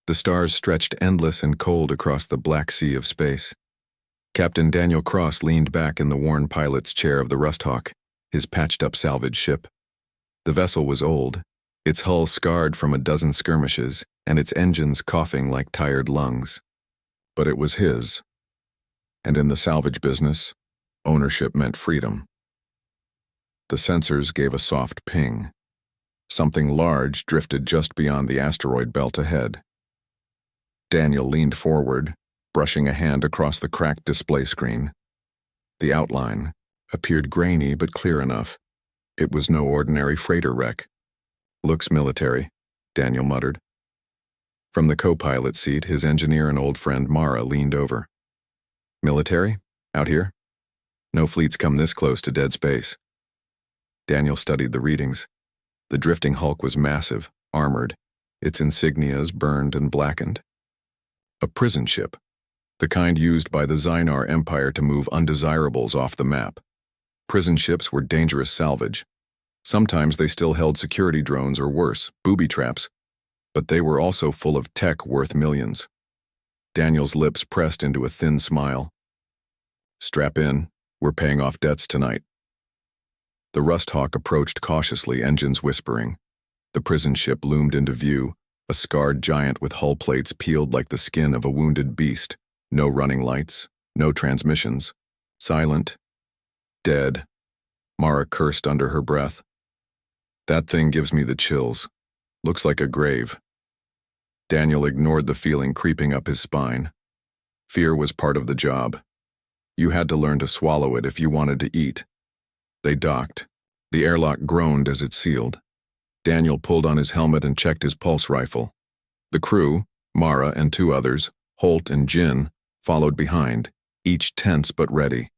The stars stretched endless and cold across the black sea of space. Captain Daniel Cross leaned back in the worn pilot's chair of the Rusthawk, his patched-up salvage ship. The vessel was old, its hull scarred from a dozen skirmishes, and its engines coughing like tired lungs. But it was his. And in the salvage business, ownership meant freedom. The sensors gave a soft ping. Something large drifted just beyond the asteroid belt ahead. Daniel leaned forward, brushing a hand across the cracked display screen. The outline appeared grainy but clear enough. It was no ordinary freighter wreck. "Looks military," Daniel muttered. From the co-pilot seat, his engineer and old friend Mara leaned over. "Military? Out here? No fleets come this close to dead space." Daniel studied the readings. The drifting hulk was massive, armored, its insignias burned and blackened. A prison ship, the kind used by the Xynar Empire to move undesirables off the map. Prison ships were dangerous salvage. Sometimes they still held security drones or worse, booby traps, but they were also full of tech worth millions. Daniel's lips pressed into a thin smile. "Strap in, we're paying off debts tonight." The Rusthawk approached cautiously, engines whispering. The prison ship loomed into view, a scarred giant with hull plates peeled like the skin of a wounded beast. No running lights, no transmissions. Silent. Dead. Mara cursed under her breath. "That thing gives me the chills. Looks like a grave." Daniel ignored the feeling creeping up his spine. Fear was part of the job. You had to learn to swallow it if you wanted to eat. They docked. The airlock groaned as it sealed. Daniel pulled on his helmet and checked his pulse rifle. The crew, Mara and two others, Holt and Jin, followed behind, each tense but ready.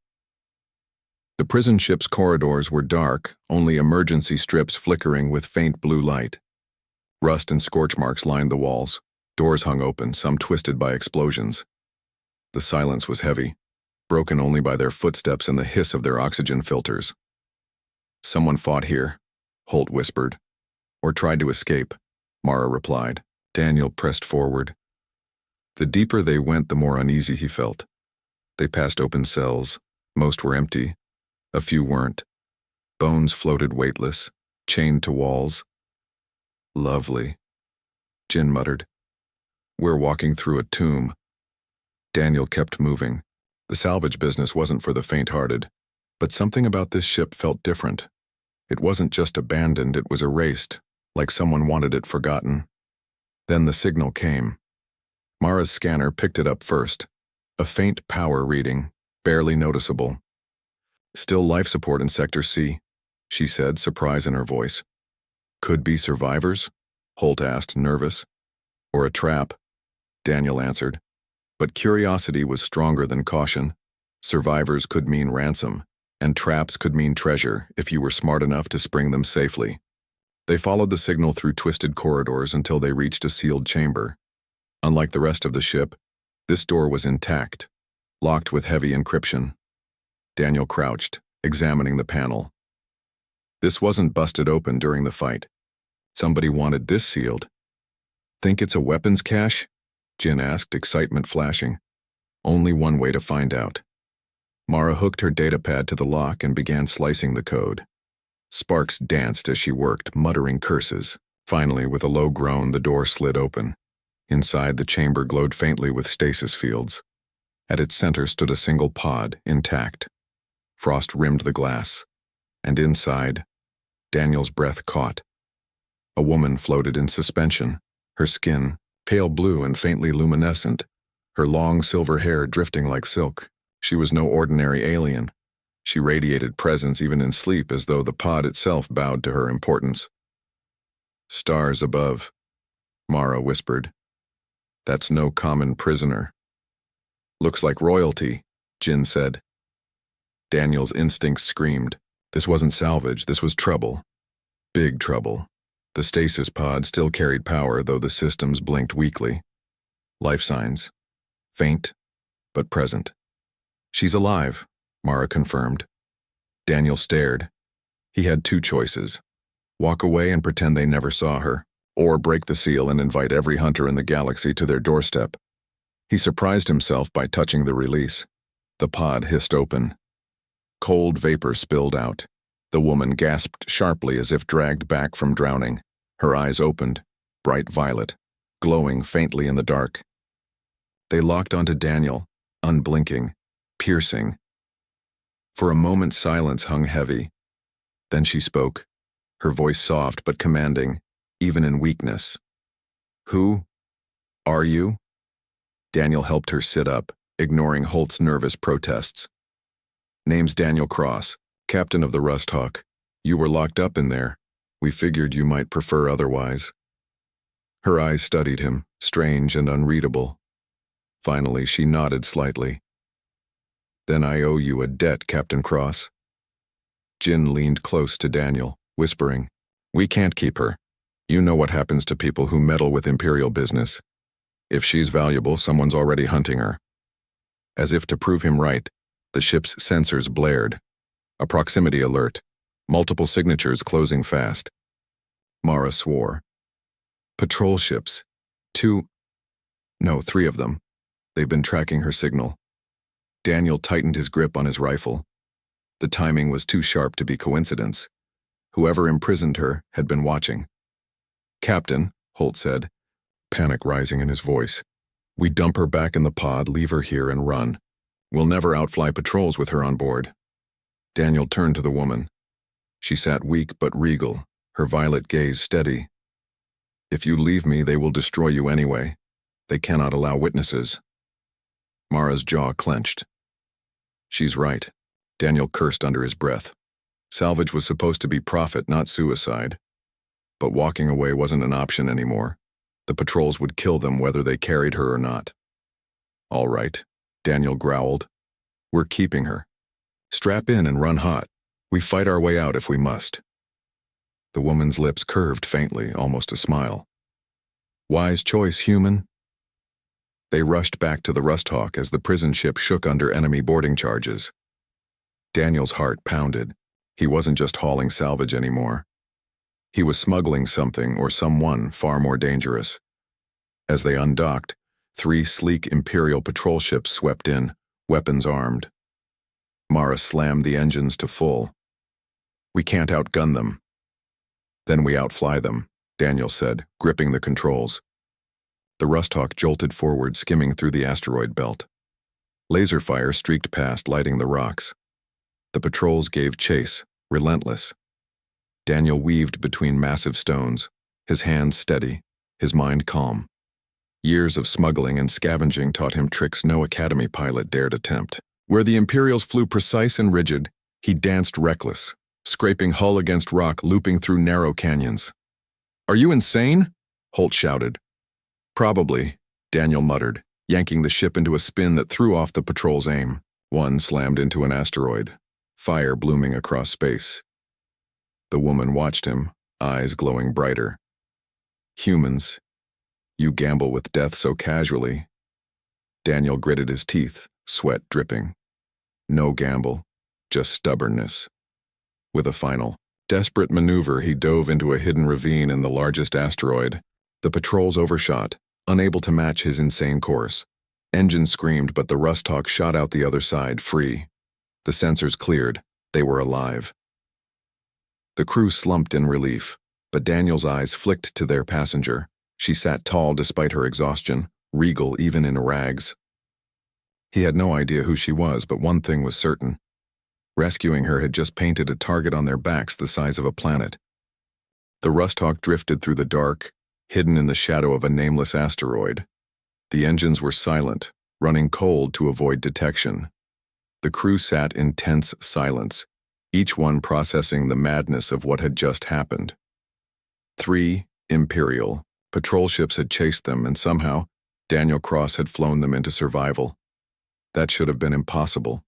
The prison ship's corridors were dark, only emergency strips flickering with faint blue light. Rust and scorch marks lined the walls. Doors hung open, some twisted by explosions. The silence was heavy, broken only by their footsteps and the hiss of their oxygen filters. "Someone fought here," Holt whispered. "Or tried to escape," Mara replied. Daniel pressed forward. The deeper they went, the more uneasy he felt. They passed open cells. Most were empty. A few weren't. Bones floated weightless, chained to walls. "Lovely," Jin muttered. "We're walking through a tomb." Daniel kept moving. The salvage business wasn't for the faint-hearted, but something about this ship felt different. It wasn't just abandoned, it was erased, like someone wanted it forgotten. Then the signal came. Mara's scanner picked it up first. A faint power reading, barely noticeable. "Still life support in Sector C," she said, surprise in her voice. "Could be survivors?" Holt asked, nervous. "Or a trap," Daniel answered. But curiosity was stronger than caution. Survivors could mean ransom, and traps could mean treasure if you were smart enough to spring them safely. They followed the signal through twisted corridors until they reached a sealed chamber. Unlike the rest of the ship, this door was intact, locked with heavy encryption. Daniel crouched, examining the panel. This wasn't busted open during the fight. Somebody wanted this sealed. "Think it's a weapons cache?" Jin asked, excitement flashing. "Only one way to find out." Mara hooked her datapad to the lock and began slicing the code. Sparks danced as she worked, muttering curses. Finally, with a low groan, the door slid open. Inside, the chamber glowed faintly with stasis fields. At its center stood a single pod, intact. Frost rimmed the glass. And inside, Daniel's breath caught. A woman floated in suspension, her skin pale blue and faintly luminescent, her long silver hair drifting like silk. She was no ordinary alien. She radiated presence even in sleep, as though the pod itself bowed to her importance. "Stars above," Mara whispered. "That's no common prisoner." "Looks like royalty," Jin said. Daniel's instincts screamed. This wasn't salvage, this was trouble. Big trouble. The stasis pod still carried power, though the systems blinked weakly. Life signs. Faint, but present. "She's alive," Mara confirmed. Daniel stared. He had two choices. Walk away and pretend they never saw her, or break the seal and invite every hunter in the galaxy to their doorstep. He surprised himself by touching the release. The pod hissed open. Cold vapor spilled out. The woman gasped sharply as if dragged back from drowning. Her eyes opened, bright violet, glowing faintly in the dark. They locked onto Daniel, unblinking, piercing. For a moment silence hung heavy. Then she spoke, her voice soft but commanding, even in weakness. "Who are you?" Daniel helped her sit up, ignoring Holt's nervous protests. "Name's Daniel Cross, captain of the Rust Hawk. You were locked up in there. We figured you might prefer otherwise." Her eyes studied him, strange and unreadable. Finally, she nodded slightly. "Then I owe you a debt, Captain Cross." Jin leaned close to Daniel, whispering, "We can't keep her. You know what happens to people who meddle with Imperial business. If she's valuable, someone's already hunting her." As if to prove him right, the ship's sensors blared. A proximity alert, multiple signatures closing fast. Mara swore. "Patrol ships. 3 of them. They've been tracking her signal." Daniel tightened his grip on his rifle. The timing was too sharp to be coincidence. Whoever imprisoned her had been watching. "Captain," Holt said, panic rising in his voice, "we dump her back in the pod, leave her here, and run. We'll never outfly patrols with her on board." Daniel turned to the woman. She sat weak but regal, her violet gaze steady. "If you leave me, they will destroy you anyway. They cannot allow witnesses." Mara's jaw clenched. "She's right," Daniel cursed under his breath. Salvage was supposed to be profit, not suicide. But walking away wasn't an option anymore. The patrols would kill them whether they carried her or not. "All right," Daniel growled. "We're keeping her. Strap in and run hot. We fight our way out if we must." The woman's lips curved faintly, almost a smile. "Wise choice, human." They rushed back to the Rust Hawk as the prison ship shook under enemy boarding charges. Daniel's heart pounded. He wasn't just hauling salvage anymore. He was smuggling something or someone far more dangerous. As they undocked, 3 sleek Imperial patrol ships swept in, weapons armed. Mara slammed the engines to full. "We can't outgun them." "Then we outfly them," Daniel said, gripping the controls. The Rust Hawk jolted forward, skimming through the asteroid belt. Laser fire streaked past, lighting the rocks. The patrols gave chase, relentless. Daniel weaved between massive stones, his hands steady, his mind calm. Years of smuggling and scavenging taught him tricks no Academy pilot dared attempt. Where the Imperials flew precise and rigid, he danced reckless, scraping hull against rock, looping through narrow canyons. "Are you insane?" Holt shouted. "Probably," Daniel muttered, yanking the ship into a spin that threw off the patrol's aim. One slammed into an asteroid, fire blooming across space. The woman watched him, eyes glowing brighter. "Humans, you gamble with death so casually." Daniel gritted his teeth, sweat dripping. No gamble, just stubbornness. With a final, desperate maneuver, he dove into a hidden ravine in the largest asteroid. The patrols overshot, unable to match his insane course. Engines screamed, but the Rust Hawk shot out the other side, free. The sensors cleared. They were alive. The crew slumped in relief, but Daniel's eyes flicked to their passenger. She sat tall despite her exhaustion, regal even in rags. He had no idea who she was, but one thing was certain. Rescuing her had just painted a target on their backs the size of a planet. The Rust Hawk drifted through the dark, hidden in the shadow of a nameless asteroid. The engines were silent, running cold to avoid detection. The crew sat in tense silence, each one processing the madness of what had just happened. 3 Imperial patrol ships had chased them, and somehow Daniel Cross had flown them into survival. That should have been impossible.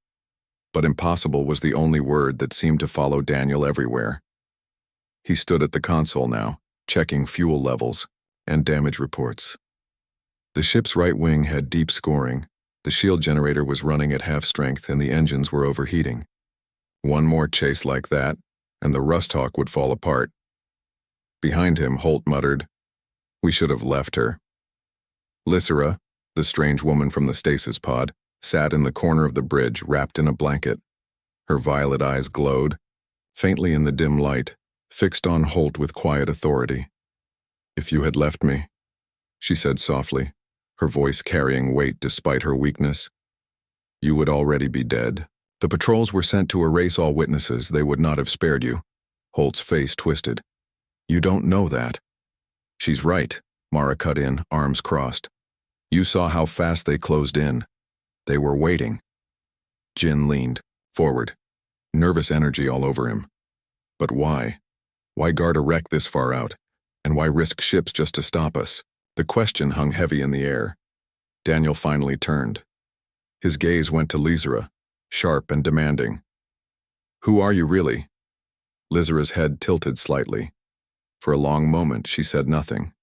But impossible was the only word that seemed to follow Daniel everywhere. He stood at the console now, checking fuel levels and damage reports. The ship's right wing had deep scoring, the shield generator was running at half strength, and the engines were overheating. One more chase like that, and the Rust Hawk would fall apart. Behind him, Holt muttered, We should have left her. Lysera, the strange woman from the stasis pod, sat in the corner of the bridge wrapped in a blanket. Her violet eyes glowed, faintly in the dim light, fixed on Holt with quiet authority. "If you had left me," she said softly, her voice carrying weight despite her weakness, "you would already be dead. The patrols were sent to erase all witnesses. They would not have spared you." Holt's face twisted. "You don't know that." "She's right," Mara cut in, arms crossed. "You saw how fast they closed in. They were waiting." Jin leaned forward, nervous energy all over him. But why? Why guard a wreck this far out? And why risk ships just to stop us? The question hung heavy in the air. Daniel finally turned. His gaze went to Lysera, sharp and demanding. "Who are you really?" Lysera's head tilted slightly. For a long moment, she said nothing.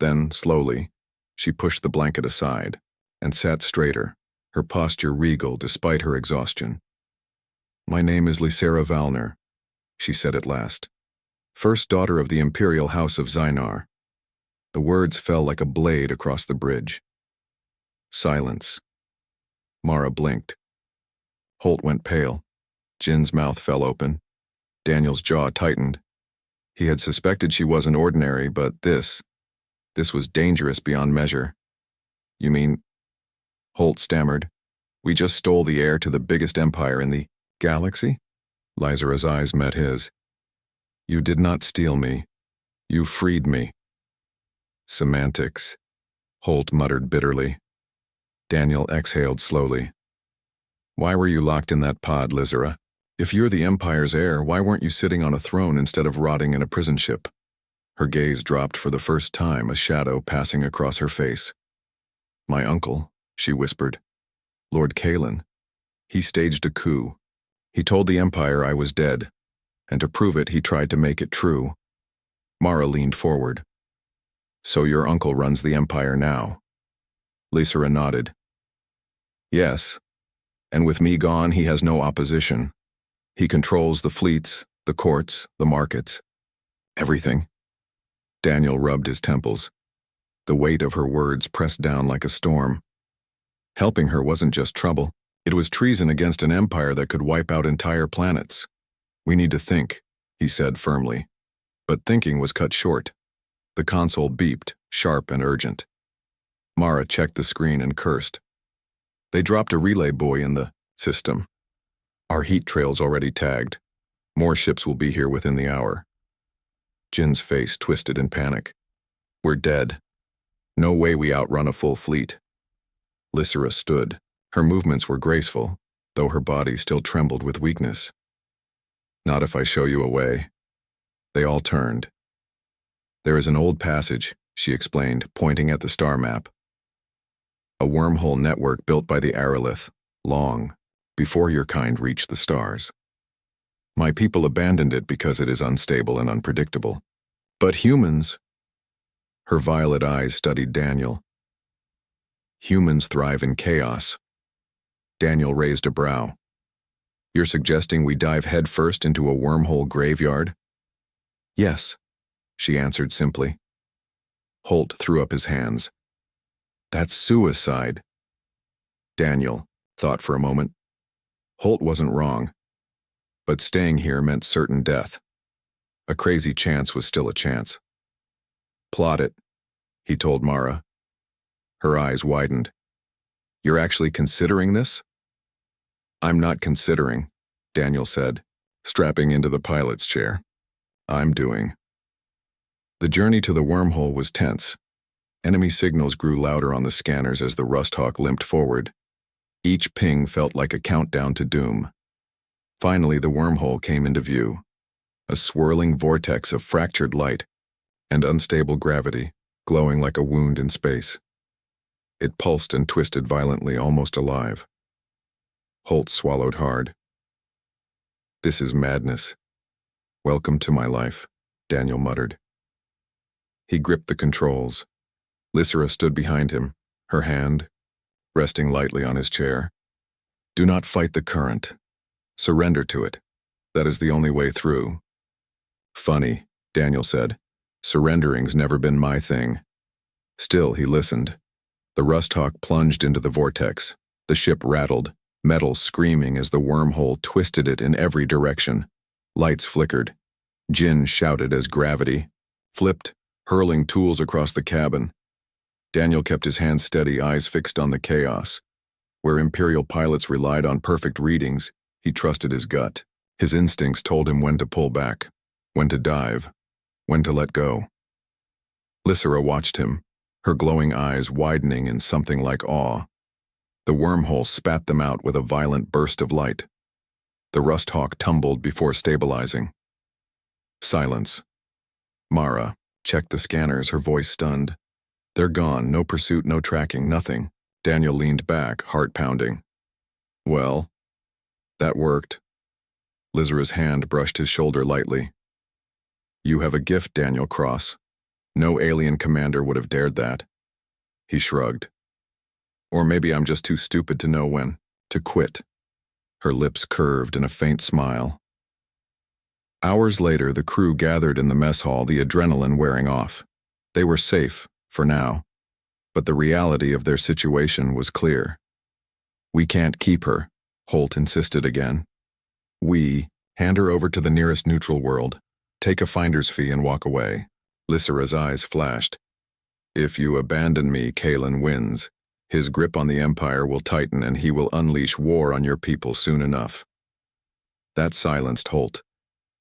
Then, slowly, she pushed the blanket aside and sat straighter, her posture regal despite her exhaustion. "My name is Lysera Valner," she said at last. "First daughter of the Imperial House of Zynar." The words fell like a blade across the bridge. Silence. Mara blinked. Holt went pale. Jin's mouth fell open. Daniel's jaw tightened. He had suspected she wasn't ordinary, but this was dangerous beyond measure. "You mean," Holt stammered, "we just stole the heir to the biggest empire in the galaxy?" Lysera's eyes met his. "You did not steal me. You freed me." "Semantics," Holt muttered bitterly. Daniel exhaled slowly. "Why were you locked in that pod, Lysera? If you're the Empire's heir, why weren't you sitting on a throne instead of rotting in a prison ship?" Her gaze dropped for the first time, a shadow passing across her face. "My uncle," she whispered. "Lord Kalen. He staged a coup. He told the Empire I was dead, and to prove it, he tried to make it true." Mara leaned forward. "So your uncle runs the Empire now?" Lysera nodded. "Yes, and with me gone, he has no opposition. He controls the fleets, the courts, the markets. Everything." Daniel rubbed his temples. The weight of her words pressed down like a storm. Helping her wasn't just trouble. It was treason against an empire that could wipe out entire planets. "We need to think," he said firmly. But thinking was cut short. The console beeped, sharp and urgent. Mara checked the screen and cursed. "They dropped a relay buoy in the system. Our heat trail's already tagged. More ships will be here within the hour." Jin's face twisted in panic. "We're dead. No way we outrun a full fleet." Lysera stood. Her movements were graceful, though her body still trembled with weakness. "Not if I show you a way." They all turned. "There is an old passage," she explained, pointing at the star map. "A wormhole network built by the Aralith, long before your kind reached the stars. My people abandoned it because it is unstable and unpredictable. But humans—" Her violet eyes studied Daniel. "Humans thrive in chaos." Daniel raised a brow. "You're suggesting we dive headfirst into a wormhole graveyard?" "Yes," she answered simply. Holt threw up his hands. "That's suicide." Daniel thought for a moment. Holt wasn't wrong. But staying here meant certain death. A crazy chance was still a chance. "Plot it," he told Mara. Her eyes widened. "You're actually considering this?" "I'm not considering," Daniel said, strapping into the pilot's chair. "I'm doing." The journey to the wormhole was tense. Enemy signals grew louder on the scanners as the Rusthawk limped forward. Each ping felt like a countdown to doom. Finally, the wormhole came into view, a swirling vortex of fractured light and unstable gravity, glowing like a wound in space. It pulsed and twisted violently, almost alive. Holt swallowed hard. "This is madness. Welcome to my life," Daniel muttered. He gripped the controls. Lysera stood behind him, her hand resting lightly on his chair. "Do not fight the current. Surrender to it. That is the only way through." "Funny," Daniel said. Surrendering's never been my thing. Still, he listened. The Rusthawk plunged into the vortex. The ship rattled, metal screaming as the wormhole twisted it in every direction. Lights flickered. Jin shouted as gravity flipped, hurling tools across the cabin. Daniel kept his hands steady, eyes fixed on the chaos. Where Imperial pilots relied on perfect readings, he trusted his gut. His instincts told him when to pull back, when to dive, when to let go. Lysera watched him, her glowing eyes widening in something like awe. The wormhole spat them out with a violent burst of light. The Rusthawk tumbled before stabilizing. Silence. Mara checked the scanners, her voice stunned. They're gone, no pursuit, no tracking, nothing. Daniel leaned back, heart pounding. Well, that worked. Lysera's hand brushed his shoulder lightly. You have a gift, Daniel Cross. No alien commander would have dared that. He shrugged. Or maybe I'm just too stupid to know when to quit. Her lips curved in a faint smile. Hours later, the crew gathered in the mess hall, the adrenaline wearing off. They were safe, for now. But the reality of their situation was clear. We can't keep her, Holt insisted again. We hand her over to the nearest neutral world, take a finder's fee and walk away. Lysera's eyes flashed. If you abandon me, Kalen wins. His grip on the Empire will tighten and he will unleash war on your people soon enough. That silenced Holt.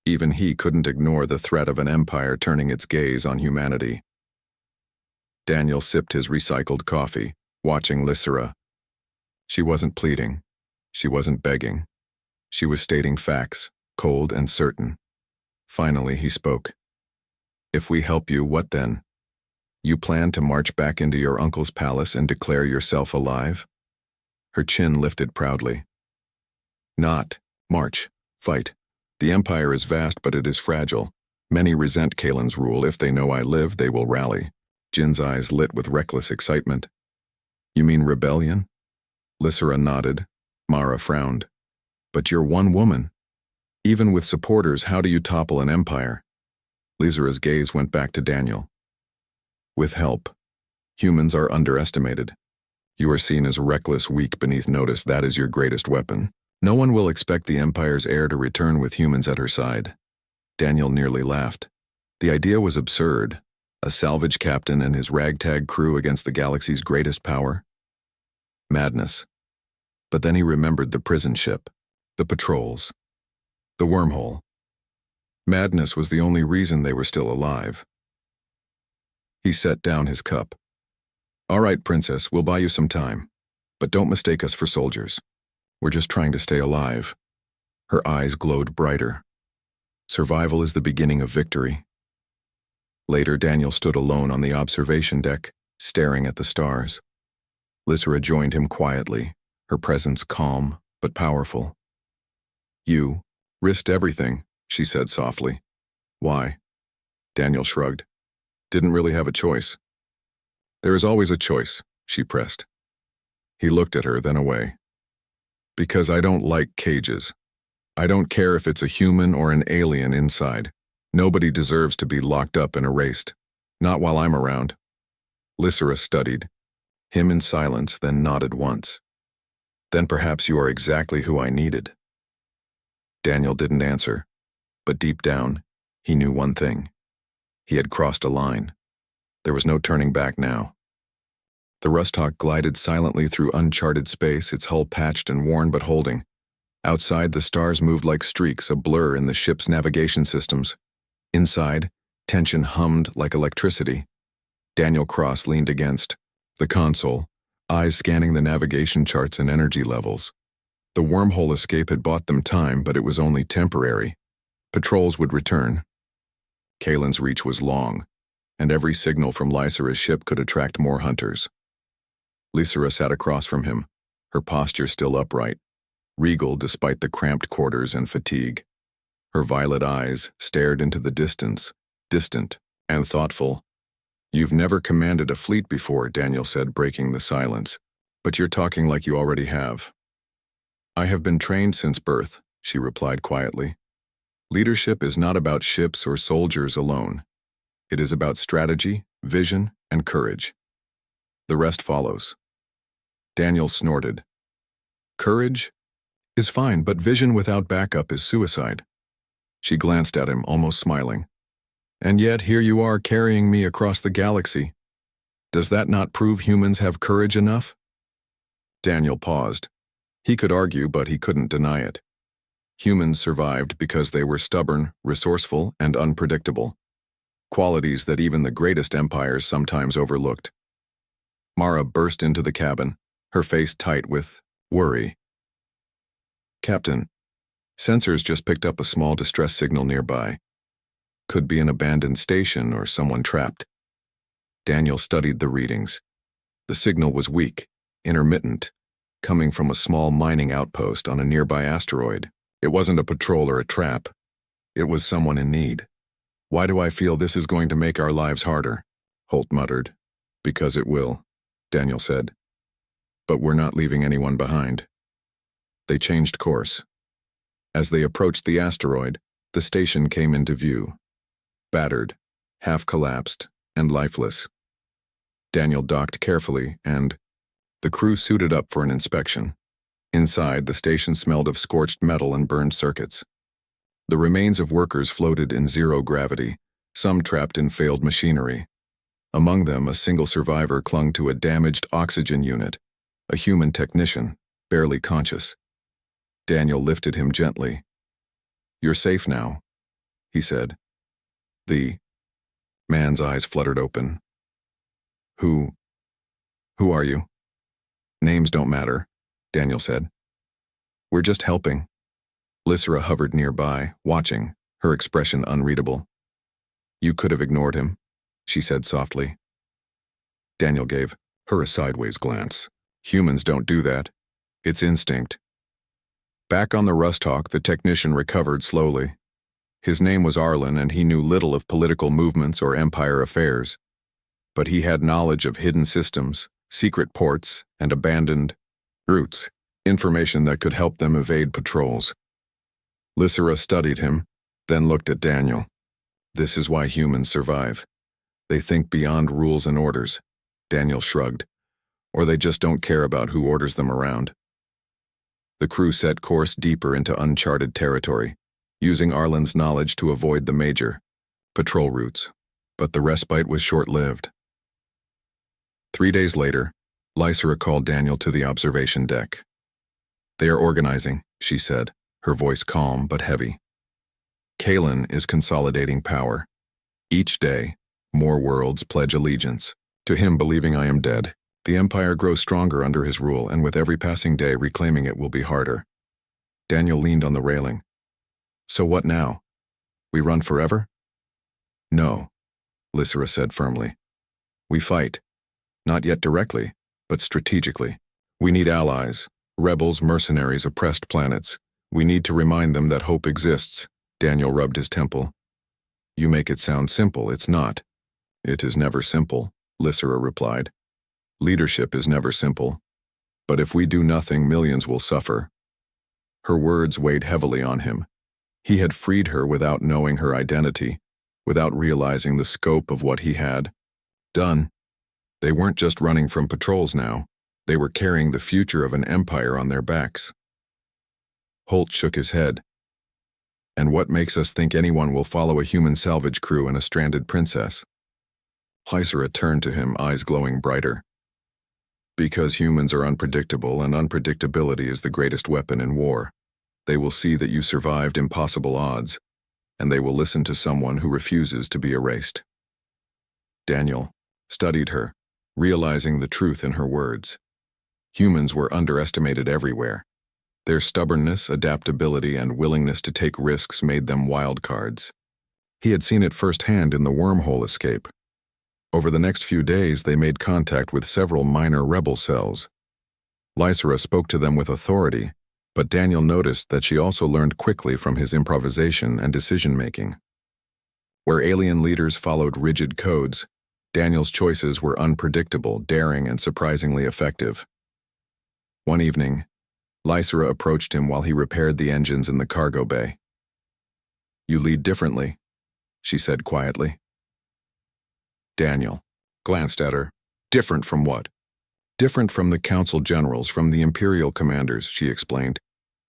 Even he couldn't ignore the threat of an empire turning its gaze on humanity. Daniel sipped his recycled coffee, watching Lysera. She wasn't pleading. She wasn't begging. She was stating facts, cold and certain. Finally, he spoke. If we help you, what then? You plan to march back into your uncle's palace and declare yourself alive? Her chin lifted proudly. Not march, fight. The Empire is vast, but it is fragile. Many resent Kalen's rule. If they know I live, they will rally. Jin's eyes lit with reckless excitement. You mean rebellion? Lysera nodded. Mara frowned. But you're one woman. Even with supporters, how do you topple an empire? Lysera's gaze went back to Daniel. With help. Humans are underestimated. You are seen as reckless, weak, beneath notice. That is your greatest weapon. No one will expect the Empire's heir to return with humans at her side. Daniel nearly laughed. The idea was absurd. A salvage captain and his ragtag crew against the galaxy's greatest power? Madness. But then he remembered the prison ship, the patrols, the wormhole. Madness was the only reason they were still alive. He set down his cup. All right, Princess, we'll buy you some time. But don't mistake us for soldiers. We're just trying to stay alive. Her eyes glowed brighter. Survival is the beginning of victory. Later, Daniel stood alone on the observation deck, staring at the stars. Lysera joined him quietly, her presence calm but powerful. You risked everything, she said softly. Why? Daniel shrugged. Didn't really have a choice. There is always a choice, she pressed. He looked at her, then away. Because I don't like cages. I don't care if it's a human or an alien inside. Nobody deserves to be locked up and erased. Not while I'm around. Lysera studied him in silence, then nodded once. Then perhaps you are exactly who I needed. Daniel didn't answer, but deep down, he knew one thing. He had crossed a line. There was no turning back now. The Rusthawk glided silently through uncharted space, its hull patched and worn but holding. Outside, the stars moved like streaks, a blur in the ship's navigation systems. Inside, tension hummed like electricity. Daniel Cross leaned against the console, eyes scanning the navigation charts and energy levels. The wormhole escape had bought them time, but it was only temporary. Patrols would return. Kalen's reach was long, and every signal from Lysera's ship could attract more hunters. Lysera sat across from him, her posture still upright, regal despite the cramped quarters and fatigue. Her violet eyes stared into the distance, distant and thoughtful. You've never commanded a fleet before, Daniel said, breaking the silence. But you're talking like you already have. I have been trained since birth, she replied quietly. Leadership is not about ships or soldiers alone. It is about strategy, vision, and courage. The rest follows. Daniel snorted. Courage is fine, but vision without backup is suicide. She glanced at him, almost smiling. And yet here you are carrying me across the galaxy. Does that not prove humans have courage enough? Daniel paused. He could argue, but he couldn't deny it. Humans survived because they were stubborn, resourceful, and unpredictable. Qualities that even the greatest empires sometimes overlooked. Mara burst into the cabin, her face tight with worry. Captain, sensors just picked up a small distress signal nearby. Could be an abandoned station or someone trapped. Daniel studied the readings. The signal was weak, intermittent, coming from a small mining outpost on a nearby asteroid. It wasn't a patrol or a trap. It was someone in need. Why do I feel this is going to make our lives harder? Holt muttered. Because it will, Daniel said. But we're not leaving anyone behind. They changed course. As they approached the asteroid, the station came into view. Battered, half-collapsed, and lifeless. Daniel docked carefully and the crew suited up for an inspection. Inside, the station smelled of scorched metal and burned circuits. The remains of workers floated in zero gravity, some trapped in failed machinery. Among them, a single survivor clung to a damaged oxygen unit, a human technician, barely conscious. Daniel lifted him gently. You're safe now, he said. The man's eyes fluttered open. Who are you? Names don't matter, Daniel said. We're just helping. Lysra hovered nearby, watching, her expression unreadable. You could have ignored him, she said softly. Daniel gave her a sideways glance. Humans don't do that. It's instinct. Back on the Rust Hawk, the technician recovered slowly. His name was Arlen, and he knew little of political movements or empire affairs. But he had knowledge of hidden systems, secret ports, and abandoned routes, information that could help them evade patrols. Lysra studied him, then looked at Daniel. This is why humans survive. They think beyond rules and orders. Daniel shrugged. Or they just don't care about who orders them around. The crew set course deeper into uncharted territory, using Arlen's knowledge to avoid the major patrol routes. But the respite was short-lived. 3 days later, Lysra called Daniel to the observation deck. They are organizing, she said, her voice calm but heavy. Kalen is consolidating power. Each day, more worlds pledge allegiance to him, believing I am dead. The Empire grows stronger under his rule, and with every passing day, reclaiming it will be harder. Daniel leaned on the railing. So what now? We run forever? No, Lysra said firmly. We fight. Not yet directly, but strategically. We need allies, rebels, mercenaries, oppressed planets. We need to remind them that hope exists. Daniel rubbed his temple. You make it sound simple. It's not. It is never simple, Lysra replied. Leadership is never simple. But if we do nothing, millions will suffer. Her words weighed heavily on him. He had freed her without knowing her identity, without realizing the scope of what he had done. They weren't just running from patrols now. They were carrying the future of an empire on their backs. Holt shook his head. And what makes us think anyone will follow a human salvage crew and a stranded princess? Lysra turned to him, eyes glowing brighter. Because humans are unpredictable, and unpredictability is the greatest weapon in war. They will see that you survived impossible odds, and they will listen to someone who refuses to be erased. Daniel studied her, realizing the truth in her words. Humans were underestimated everywhere. Their stubbornness, adaptability, and willingness to take risks made them wild cards. He had seen it firsthand in the wormhole escape. Over the next few days, they made contact with several minor rebel cells. Lysra spoke to them with authority, but Daniel noticed that she also learned quickly from his improvisation and decision-making. Where alien leaders followed rigid codes, Daniel's choices were unpredictable, daring, and surprisingly effective. One evening, Lysra approached him while he repaired the engines in the cargo bay. You lead differently, she said quietly. Daniel glanced at her. Different from what? Different from the council generals, from the imperial commanders, she explained.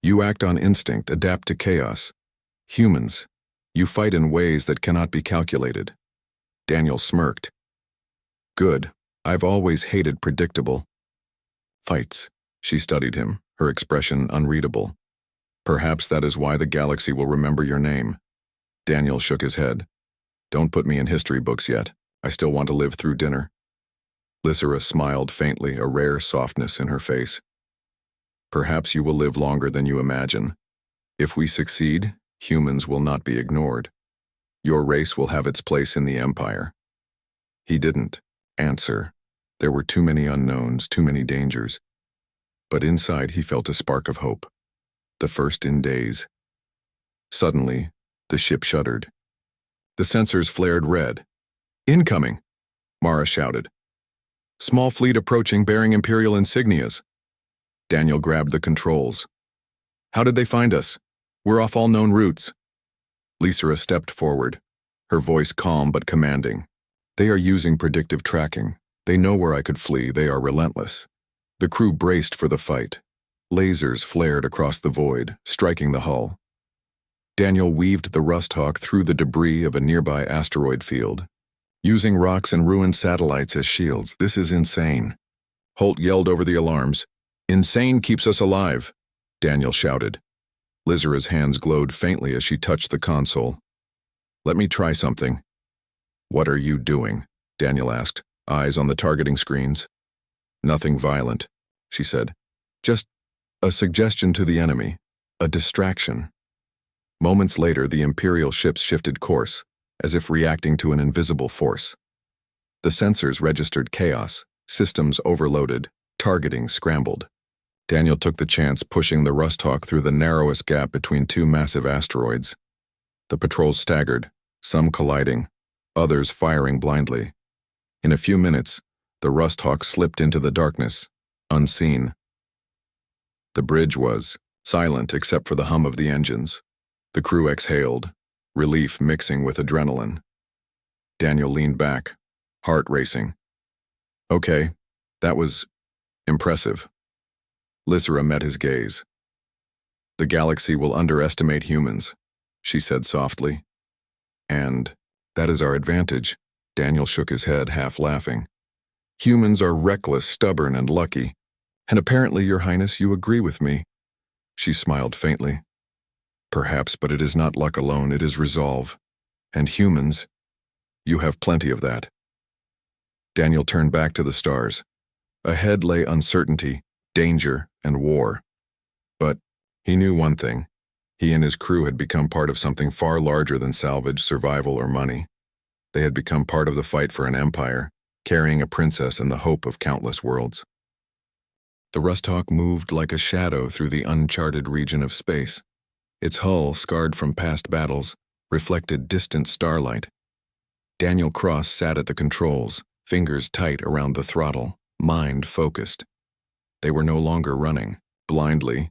You act on instinct, adapt to chaos. Humans, you fight in ways that cannot be calculated. Daniel smirked. Good. I've always hated predictable fights. She studied him, her expression unreadable. Perhaps that is why the galaxy will remember your name. Daniel shook his head. Don't put me in history books yet. I still want to live through dinner. Lysera smiled faintly, a rare softness in her face. Perhaps you will live longer than you imagine. If we succeed, humans will not be ignored. Your race will have its place in the Empire. He didn't answer. There were too many unknowns, too many dangers. But inside he felt a spark of hope. The first in days. Suddenly, the ship shuddered. The sensors flared red. Incoming, Mara shouted. Small fleet approaching bearing Imperial insignias. Daniel grabbed the controls. How did they find us? We're off all known routes. Lysera stepped forward, her voice calm but commanding. They are using predictive tracking. They know where I could flee. They are relentless. The crew braced for the fight. Lasers flared across the void, striking the hull. Daniel weaved the Rusthawk through the debris of a nearby asteroid field, using rocks and ruined satellites as shields. This is insane. Holt yelled over the alarms. Insane keeps us alive, Daniel shouted. Lysera's hands glowed faintly as she touched the console. Let me try something. What are you doing? Daniel asked, eyes on the targeting screens. Nothing violent, she said. Just a suggestion to the enemy, a distraction. Moments later, the Imperial ships shifted course, as if reacting to an invisible force. The sensors registered chaos, systems overloaded, targeting scrambled. Daniel took the chance, pushing the Rusthawk through the narrowest gap between two massive asteroids. The patrols staggered, some colliding, others firing blindly. In a few minutes, the Rusthawk slipped into the darkness, unseen. The bridge was silent except for the hum of the engines. The crew exhaled, relief mixing with adrenaline. Daniel leaned back, heart racing. Okay, that was impressive. Lysera met his gaze. The galaxy will underestimate humans, she said softly. And that is our advantage. Daniel shook his head, half laughing. Humans are reckless, stubborn, and lucky. And apparently, Your Highness, you agree with me. She smiled faintly. Perhaps, but it is not luck alone, it is resolve. And humans, you have plenty of that. Daniel turned back to the stars. Ahead lay uncertainty, danger, and war. But he knew one thing. He and his crew had become part of something far larger than salvage, survival, or money. They had become part of the fight for an empire, carrying a princess and the hope of countless worlds. The Rusthawk moved like a shadow through the uncharted region of space. Its hull, scarred from past battles, reflected distant starlight. Daniel Cross sat at the controls, fingers tight around the throttle, mind focused. They were no longer running, blindly.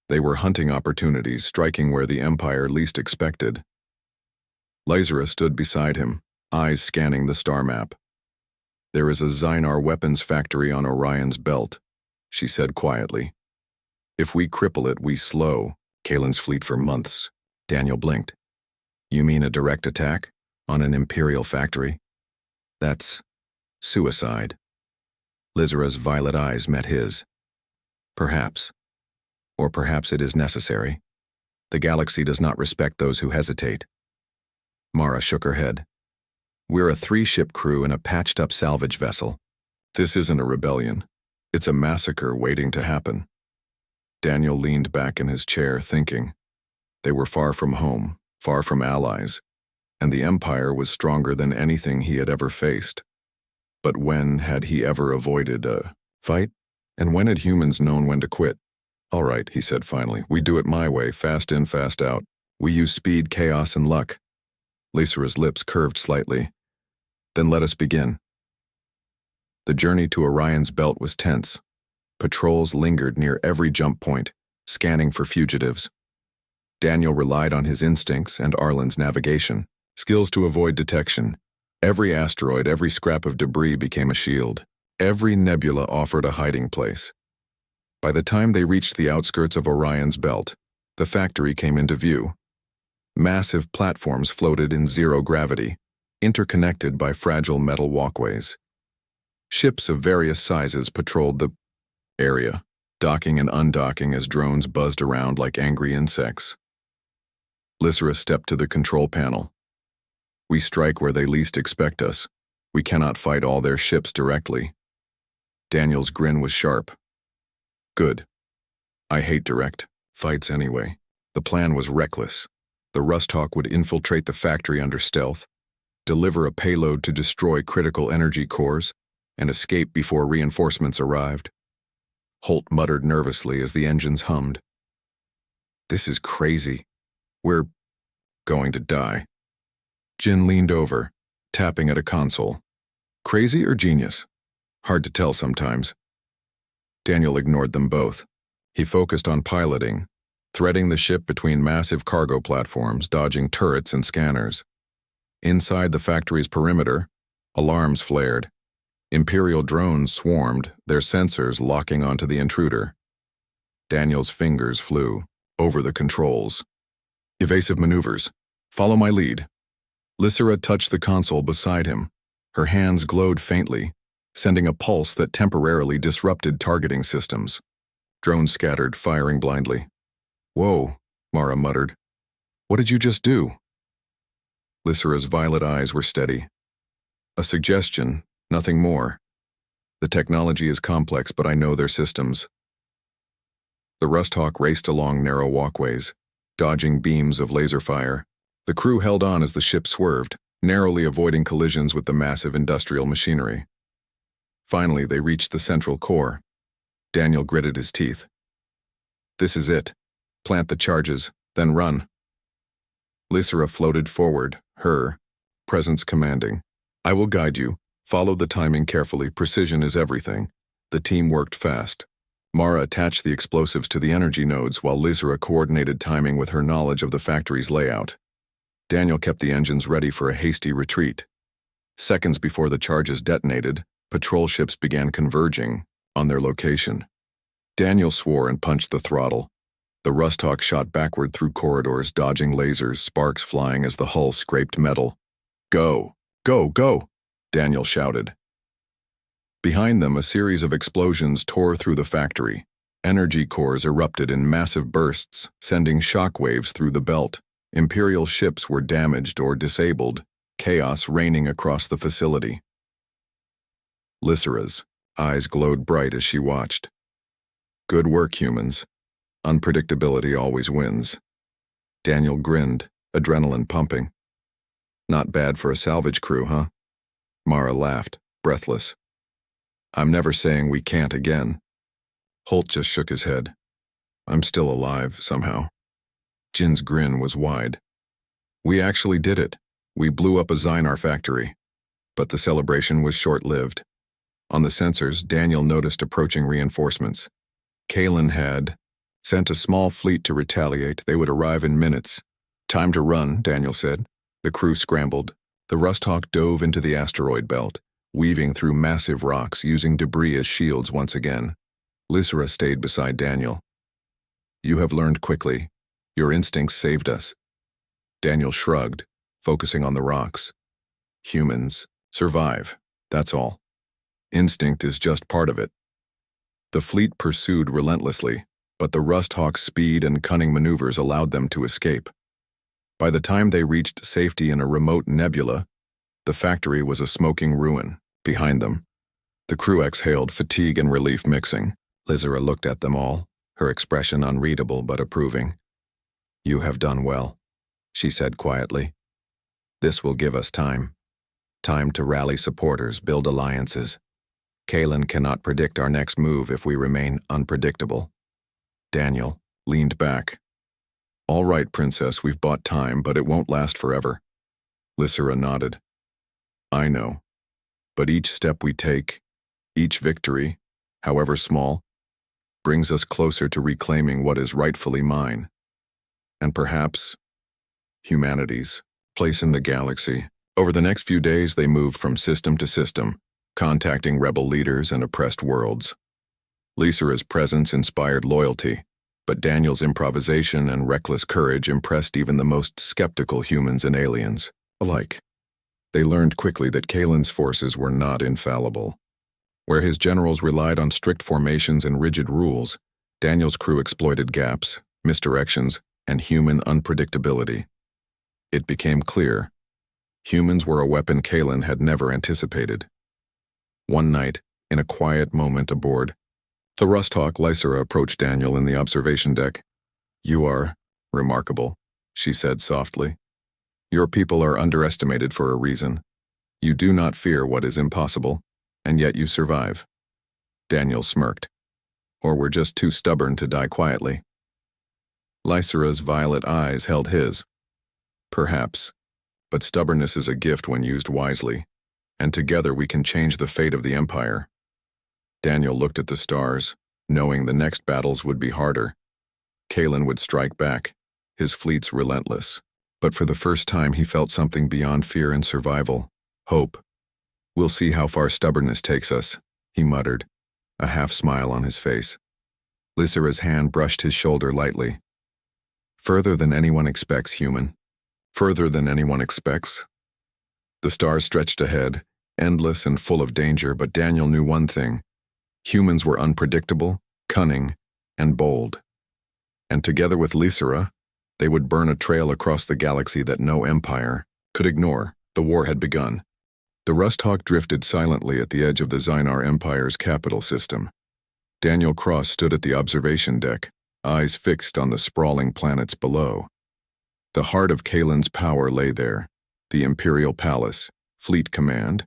They were hunting opportunities, striking where the Empire least expected. Lysera stood beside him, eyes scanning the star map. There is a Zynar weapons factory on Orion's belt, she said quietly. If we cripple it, we slow Kalen's fleet for months. Daniel blinked. You mean a direct attack on an Imperial factory? That's suicide. Lysera's violet eyes met his. Perhaps. Or perhaps it is necessary. The galaxy does not respect those who hesitate. Mara shook her head. We're a 3-ship crew in a patched-up salvage vessel. This isn't a rebellion. It's a massacre waiting to happen. Daniel leaned back in his chair, thinking. They were far from home, far from allies, and the Empire was stronger than anything he had ever faced. But when had he ever avoided a fight? And when had humans known when to quit? All right, he said finally, we do it my way, fast in, fast out. We use speed, chaos, and luck. Lysera's lips curved slightly. Then let us begin. The journey to Orion's belt was tense. Patrols lingered near every jump point, scanning for fugitives. Daniel relied on his instincts and Arlen's navigation, skills to avoid detection. Every asteroid, every scrap of debris became a shield. Every nebula offered a hiding place. By the time they reached the outskirts of Orion's belt, the factory came into view. Massive platforms floated in zero gravity, interconnected by fragile metal walkways. Ships of various sizes patrolled the area, docking and undocking as drones buzzed around like angry insects. Lysera stepped to the control panel. We strike where they least expect us. We cannot fight all their ships directly. Daniel's grin was sharp. Good. I hate direct fights anyway. The plan was reckless. The Rusthawk would infiltrate the factory under stealth, deliver a payload to destroy critical energy cores, and escape before reinforcements arrived. Holt muttered nervously as the engines hummed. This is crazy. We're going to die. Jin leaned over, tapping at a console. Crazy or genius? Hard to tell sometimes. Daniel ignored them both. He focused on piloting, threading the ship between massive cargo platforms, dodging turrets and scanners. Inside the factory's perimeter, alarms flared. Imperial drones swarmed, their sensors locking onto the intruder. Daniel's fingers flew over the controls. Evasive maneuvers. Follow my lead. Lysera touched the console beside him. Her hands glowed faintly, sending a pulse that temporarily disrupted targeting systems. Drones scattered, firing blindly. Whoa, Mara muttered. What did you just do? Lysera's violet eyes were steady. A suggestion, nothing more. The technology is complex, but I know their systems. The Rusthawk raced along narrow walkways, dodging beams of laser fire. The crew held on as the ship swerved, narrowly avoiding collisions with the massive industrial machinery. Finally, they reached the central core. Daniel gritted his teeth. This is it. Plant the charges, then run. Lysera floated forward, her presence commanding. I will guide you. Follow the timing carefully. Precision is everything. The team worked fast. Mara attached the explosives to the energy nodes while Lysera coordinated timing with her knowledge of the factory's layout. Daniel kept the engines ready for a hasty retreat. Seconds before the charges detonated, patrol ships began converging on their location. Daniel swore and punched the throttle. The Rusthawk shot backward through corridors, dodging lasers, sparks flying as the hull scraped metal. Go! Go! Go! Daniel shouted. Behind them, a series of explosions tore through the factory. Energy cores erupted in massive bursts, sending shockwaves through the belt. Imperial ships were damaged or disabled, chaos reigning across the facility. Lysera's eyes glowed bright as she watched. Good work, humans. Unpredictability always wins. Daniel grinned, adrenaline pumping. Not bad for a salvage crew, huh? Mara laughed, breathless. I'm never saying we can't again. Holt just shook his head. I'm still alive, somehow. Jin's grin was wide. We actually did it. We blew up a Zynar factory. But the celebration was short-lived. On the sensors, Daniel noticed approaching reinforcements. Kalen had sent a small fleet to retaliate. They would arrive in minutes. Time to run, Daniel said. The crew scrambled. The Rusthawk dove into the asteroid belt, weaving through massive rocks, using debris as shields once again. Lysera stayed beside Daniel. You have learned quickly. Your instincts saved us. Daniel shrugged, focusing on the rocks. Humans survive, that's all. Instinct is just part of it. The fleet pursued relentlessly, but the Rusthawk's speed and cunning maneuvers allowed them to escape. By the time they reached safety in a remote nebula, the factory was a smoking ruin. Behind them, the crew exhaled, fatigue and relief mixing. Lysera looked at them all, her expression unreadable but approving. You have done well, she said quietly. This will give us time. Time to rally supporters, build alliances. Kalen cannot predict our next move if we remain unpredictable. Daniel leaned back. All right, Princess, we've bought time, but it won't last forever. Lysera nodded. I know. But each step we take, each victory, however small, brings us closer to reclaiming what is rightfully mine. And perhaps humanity's place in the galaxy. Over the next few days, they moved from system to system, contacting rebel leaders and oppressed worlds. Lysera's presence inspired loyalty, but Daniel's improvisation and reckless courage impressed even the most skeptical humans and aliens alike. They learned quickly that Kalen's forces were not infallible. Where his generals relied on strict formations and rigid rules, Daniel's crew exploited gaps, misdirections, and human unpredictability. It became clear. Humans were a weapon Kalen had never anticipated. One night, in a quiet moment aboard, the Rusthawk Lysera approached Daniel in the observation deck. "You are remarkable," she said softly. "Your people are underestimated for a reason. You do not fear what is impossible, and yet you survive." Daniel smirked. "Or we're just too stubborn to die quietly." Lysera's violet eyes held his. "Perhaps, but stubbornness is a gift when used wisely, and together we can change the fate of the Empire." Daniel looked at the stars, knowing the next battles would be harder. Kalen would strike back, his fleets relentless. But for the first time he felt something beyond fear and survival. Hope. "We'll see how far stubbornness takes us," he muttered, a half-smile on his face. Lysera's hand brushed his shoulder lightly. "Further than anyone expects, human. Further than anyone expects." The stars stretched ahead, endless and full of danger, but Daniel knew one thing. Humans were unpredictable, cunning, and bold. And together with Lysera, they would burn a trail across the galaxy that no empire could ignore. The war had begun. The Rusthawk drifted silently at the edge of the Zynar Empire's capital system. Daniel Cross stood at the observation deck, eyes fixed on the sprawling planets below. The heart of Kalen's power lay there, the Imperial Palace, Fleet Command,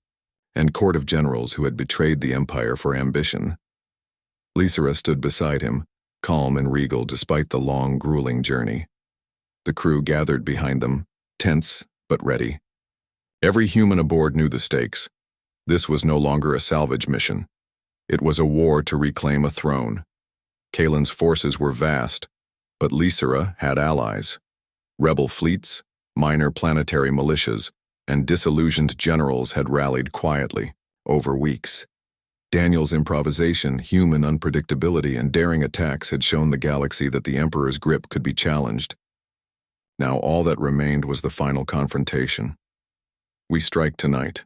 and Court of Generals who had betrayed the Empire for ambition. Lysera stood beside him, calm and regal despite the long, grueling journey. The crew gathered behind them, tense but ready. Every human aboard knew the stakes. This was no longer a salvage mission. It was a war to reclaim a throne. Kalen's forces were vast, but Lysera had allies. Rebel fleets, minor planetary militias, and disillusioned generals had rallied quietly, over weeks. Daniel's improvisation, human unpredictability, and daring attacks had shown the galaxy that the Emperor's grip could be challenged. Now all that remained was the final confrontation. "We strike tonight,"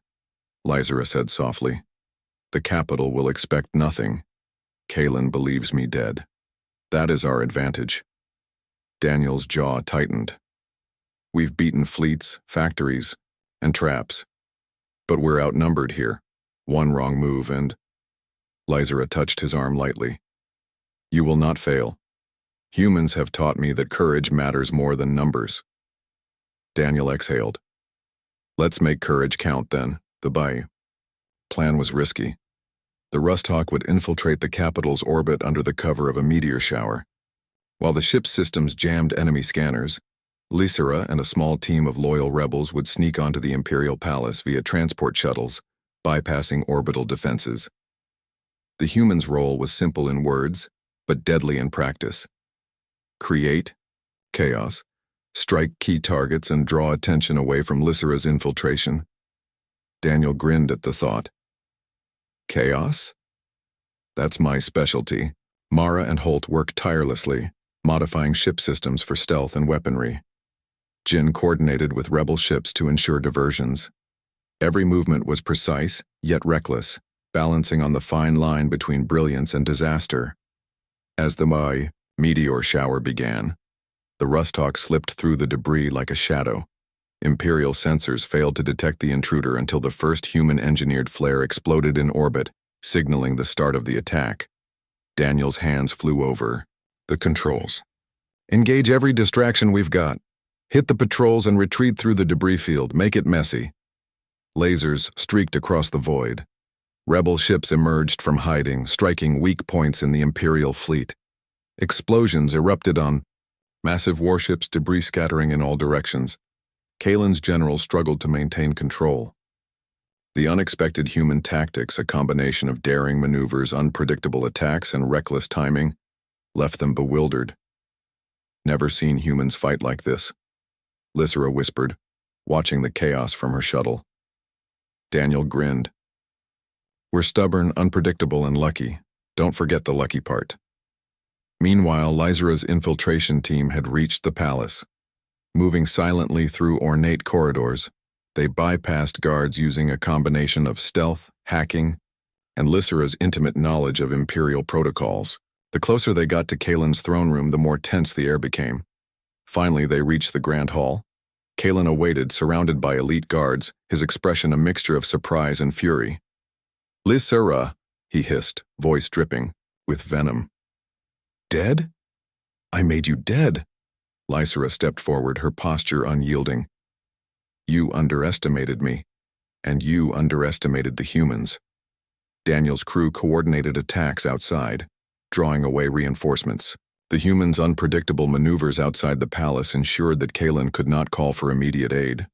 Lysera said softly. "The capital will expect nothing. Kalen believes me dead. That is our advantage." Daniel's jaw tightened. "We've beaten fleets, factories, and traps. But we're outnumbered here. One wrong move and—" Lysera touched his arm lightly. "You will not fail. Humans have taught me that courage matters more than numbers." Daniel exhaled. "Let's make courage count then, the Bayou." Plan was risky. The Rusthawk would infiltrate the capital's orbit under the cover of a meteor shower. While the ship's systems jammed enemy scanners, Lysera and a small team of loyal rebels would sneak onto the Imperial Palace via transport shuttles, bypassing orbital defenses. The human's role was simple in words, but deadly in practice. Create chaos, strike key targets, and draw attention away from Lysera's infiltration. Daniel grinned at the thought. Chaos? That's my specialty. Mara and Holt worked tirelessly, modifying ship systems for stealth and weaponry. Jin coordinated with rebel ships to ensure diversions. Every movement was precise, yet reckless, balancing on the fine line between brilliance and disaster. As the meteor shower began, the Rusthawk slipped through the debris like a shadow. Imperial sensors failed to detect the intruder until the first human-engineered flare exploded in orbit, signaling the start of the attack. Daniel's hands flew over the controls. "Engage every distraction we've got. Hit the patrols and retreat through the debris field. Make it messy." Lasers streaked across the void. Rebel ships emerged from hiding, striking weak points in the Imperial fleet. Explosions erupted on massive warships, debris scattering in all directions. Kalen's generals struggled to maintain control. The unexpected human tactics, a combination of daring maneuvers, unpredictable attacks, and reckless timing, left them bewildered. "Never seen humans fight like this," Lysera whispered. watching the chaos from her shuttle. Daniel grinned. We're stubborn, unpredictable, and lucky. Don't forget the lucky part. Meanwhile, Lysera's infiltration team had reached the palace. Moving silently through ornate corridors, they bypassed guards using a combination of stealth, hacking, and Lysera's intimate knowledge of Imperial protocols. The closer they got to Kaelin's throne room, the more tense the air became. Finally, they reached the Grand Hall. Kaelin awaited, surrounded by elite guards, his expression a mixture of surprise and fury. Lysera, he hissed, voice dripping with venom. Dead? I made you dead. Lysera stepped forward, her posture unyielding. You underestimated me, and you underestimated the humans. Daniel's crew coordinated attacks outside, drawing away reinforcements. The humans' unpredictable maneuvers outside the palace ensured that Kaelin could not call for immediate aid.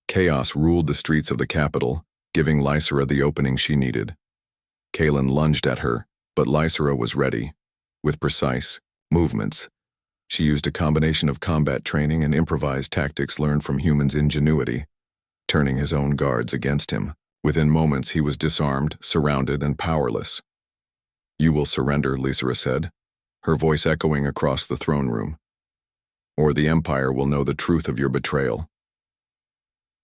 Chaos ruled the streets of the capital, giving Lysera the opening she needed. Kaelin lunged at her, but Lysera was ready. With precise movements, she used a combination of combat training and improvised tactics learned from humans' ingenuity, turning his own guards against him. Within moments, he was disarmed, surrounded, and powerless. You will surrender, Lysera said, her voice echoing across the throne room. Or the Empire will know the truth of your betrayal.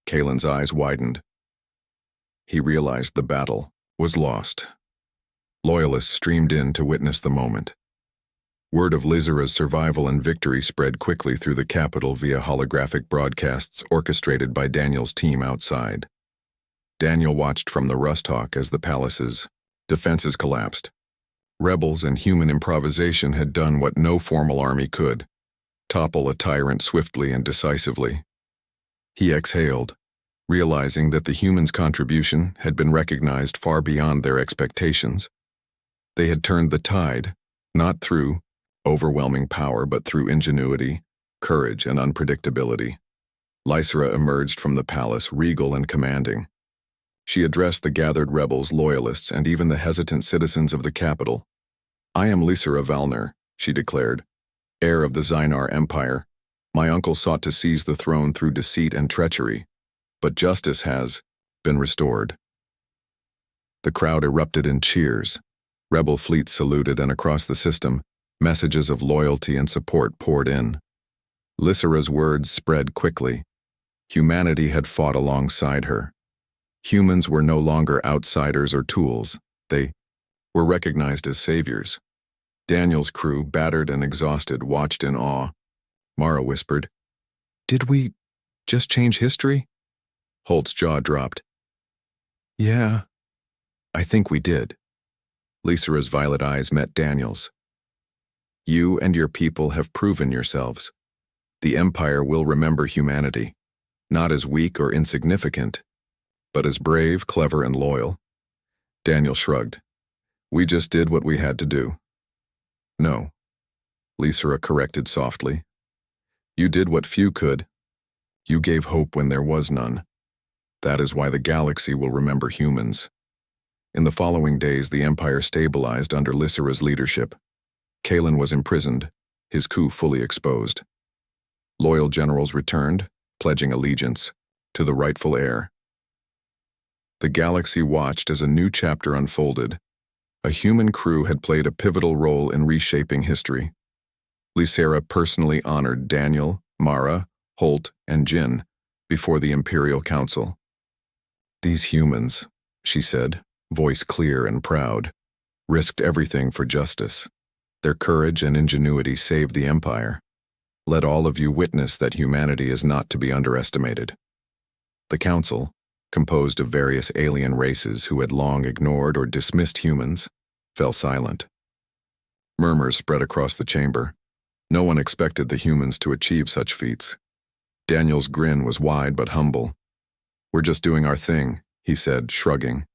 Kaelin's eyes widened. He realized the battle was lost. Loyalists streamed in to witness the moment. Word of Lysera's survival and victory spread quickly through the capital via holographic broadcasts orchestrated by Daniel's team outside. Daniel watched from the Rust Hawk as the palace's defenses collapsed. Rebels and human improvisation had done what no formal army could, topple a tyrant swiftly and decisively. He exhaled, realizing that the humans' contribution had been recognized far beyond their expectations. They had turned the tide, not through overwhelming power but through ingenuity, courage, and unpredictability. Lysera emerged from the palace, regal and commanding. She addressed the gathered rebels, loyalists, and even the hesitant citizens of the capital. I am Lysera Valner, she declared, heir of the Zynar Empire. My uncle sought to seize the throne through deceit and treachery, but justice has been restored. The crowd erupted in cheers. Rebel fleets saluted, and across the system, messages of loyalty and support poured in. Lysera's words spread quickly. Humanity had fought alongside her. Humans were no longer outsiders or tools. They were recognized as saviors. Daniel's crew, battered and exhausted, watched in awe. Mara whispered, Did we just change history? Holt's jaw dropped. Yeah, I think we did. Lysera's violet eyes met Daniel's. You and your people have proven yourselves. The Empire will remember humanity, not as weak or insignificant, but as brave, clever, and loyal. Daniel shrugged. We just did what we had to do. No, Lysera corrected softly. You did what few could. You gave hope when there was none. That is why the galaxy will remember humans. In the following days, the Empire stabilized under Lysera's leadership. Kaelin was imprisoned, his coup fully exposed. Loyal generals returned, pledging allegiance to the rightful heir. The galaxy watched as a new chapter unfolded. A human crew had played a pivotal role in reshaping history. Lysera personally honored Daniel, Mara, Holt, and Jin before the Imperial Council. These humans, she said, voice clear and proud, risked everything for justice. Their courage and ingenuity saved the Empire. Let all of you witness that humanity is not to be underestimated. The Council, composed of various alien races who had long ignored or dismissed humans, fell silent. Murmurs spread across the chamber. No one expected the humans to achieve such feats. Daniel's grin was wide but humble. We're just doing our thing, he said, shrugging.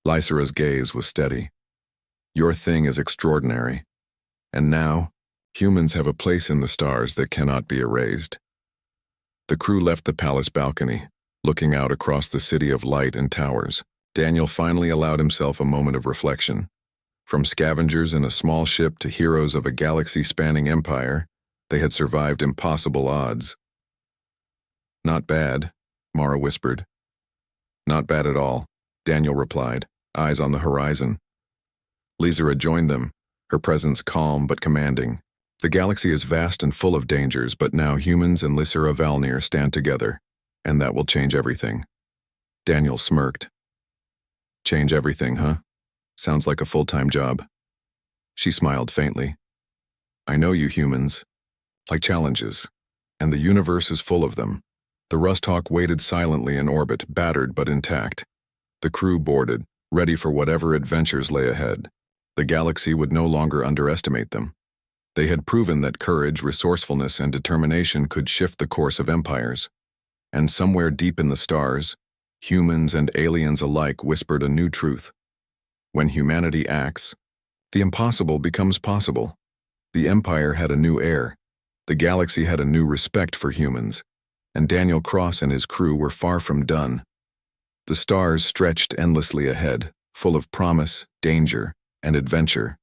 Lysera's gaze was steady. Your thing is extraordinary. And now, humans have a place in the stars that cannot be erased. The crew left the palace balcony, looking out across the city of light and towers. Daniel finally allowed himself a moment of reflection. From scavengers in a small ship to heroes of a galaxy-spanning empire, they had survived impossible odds. Not bad, Mara whispered. Not bad at all, Daniel replied, eyes on the horizon. Lizera joined them, her presence calm but commanding. The galaxy is vast and full of dangers, but now humans and Lysera Valnir stand together, and that will change everything. Daniel smirked. Change everything, huh? Sounds like a full-time job. She smiled faintly. I know you humans. Like challenges. And the universe is full of them. The Rusthawk waited silently in orbit, battered but intact. The crew boarded, ready for whatever adventures lay ahead. The galaxy would no longer underestimate them. They had proven that courage, resourcefulness, and determination could shift the course of empires. And somewhere deep in the stars, humans and aliens alike whispered a new truth. When humanity acts, the impossible becomes possible. The Empire had a new heir. The galaxy had a new respect for humans. And Daniel Cross and his crew were far from done. The stars stretched endlessly ahead, full of promise, danger, and adventure.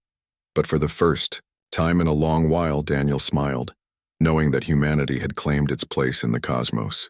But for the first time in a long while, Daniel smiled, knowing that humanity had claimed its place in the cosmos.